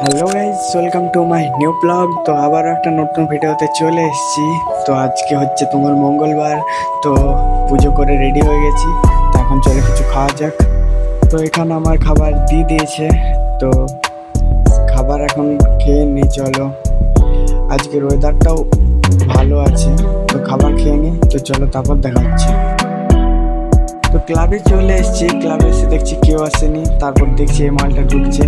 Hello guys, welcome to my new blog. তো আবার একটা নতুন ভিডিওতে চলে এসেছি। তো আজকে হচ্ছে তোমার মঙ্গলবার, তো পুজো করে রেডি হয়ে গেছি। তো এখন চলে কিছু খাওয়া যাক। তো এখানে আমার খাবার দিয়ে দিয়েছে, তো খাবার এখন খেয়ে নিই। চলো, আজকের ওয়েদারটাও ভালো আছে, তো খাবার খেয়ে নিই। তো চলো, তারপর দেখা হচ্ছে। তো ক্লাবে চলে এসেছি, ক্লাবে এসে দেখছি কেউ আসেনি, তারপর দেখছি এই মালটা ঢুকছে।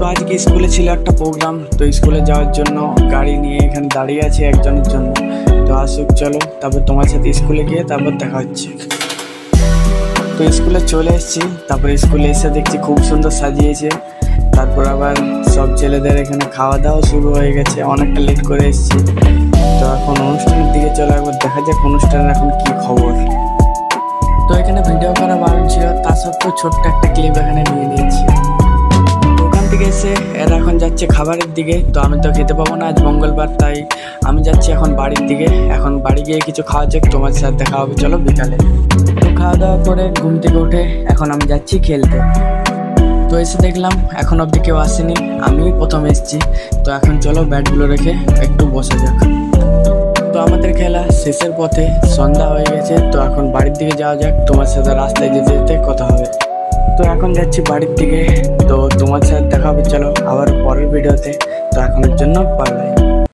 তো আজকে স্কুলে ছিল একটা প্রোগ্রাম, তো স্কুলে যাওয়ার জন্য গাড়ি নিয়ে এখানে দাঁড়িয়ে আছি একজনের জন্য। তো আসুক, চলো তারপর তোমার সাথে স্কুলে গিয়ে তারপর দেখা হচ্ছে। তো স্কুলে চলে এসেছি, তারপর স্কুলে এসে দেখছি খুব সুন্দর সাজিয়েছে। তারপর আবার সব ছেলেদের এখানে খাওয়া দাওয়া শুরু হয়ে গেছে, অনেকটা লেট করে এসেছি। তো এখন অনুষ্ঠানের দিকে চলে, একবার দেখা যাক অনুষ্ঠানের এখন কি খবর। তো এখানে ভিডিও করা বারণ ছিল, তা সত্ত্বেও ছোট্ট একটা ক্লিপ এখানে নিয়ে নিয়েছি। দোকান থেকে এসে এরা এখন যাচ্ছে খাবারের দিকে। তো আমি তো খেতে পাবো না, আজ মঙ্গলবার, তাই আমি যাচ্ছি এখন বাড়ির দিকে। এখন বাড়ি গিয়ে কিছু খাওয়া যাক, তোমার সাথে দেখা হবে চলো বিকালে। তো খাওয়া দাওয়া করে ঘুম থেকে উঠে এখন আমি যাচ্ছি খেলতে। তো এসে দেখলাম এখন অবধি কেউ আসেনি, আমি প্রথম এসেছি। তো এখন চলো ব্যাটগুলো রেখে একটু বসে যাক। তো আমাদের খেলা শেষের পথে, সন্ধ্যা হয়ে গেছে। তো এখন বাড়ির দিকে যাওয়া যাক, তোমার সাথে রাস্তায় যেতে যেতে কথা হবে। তো এখন যাচ্ছি বাড়ির দিকে, তো তোমার সাথে দেখা হবে চলো আবার পরের ভিডিওতে। তো এখনের জন্য বাই বাই।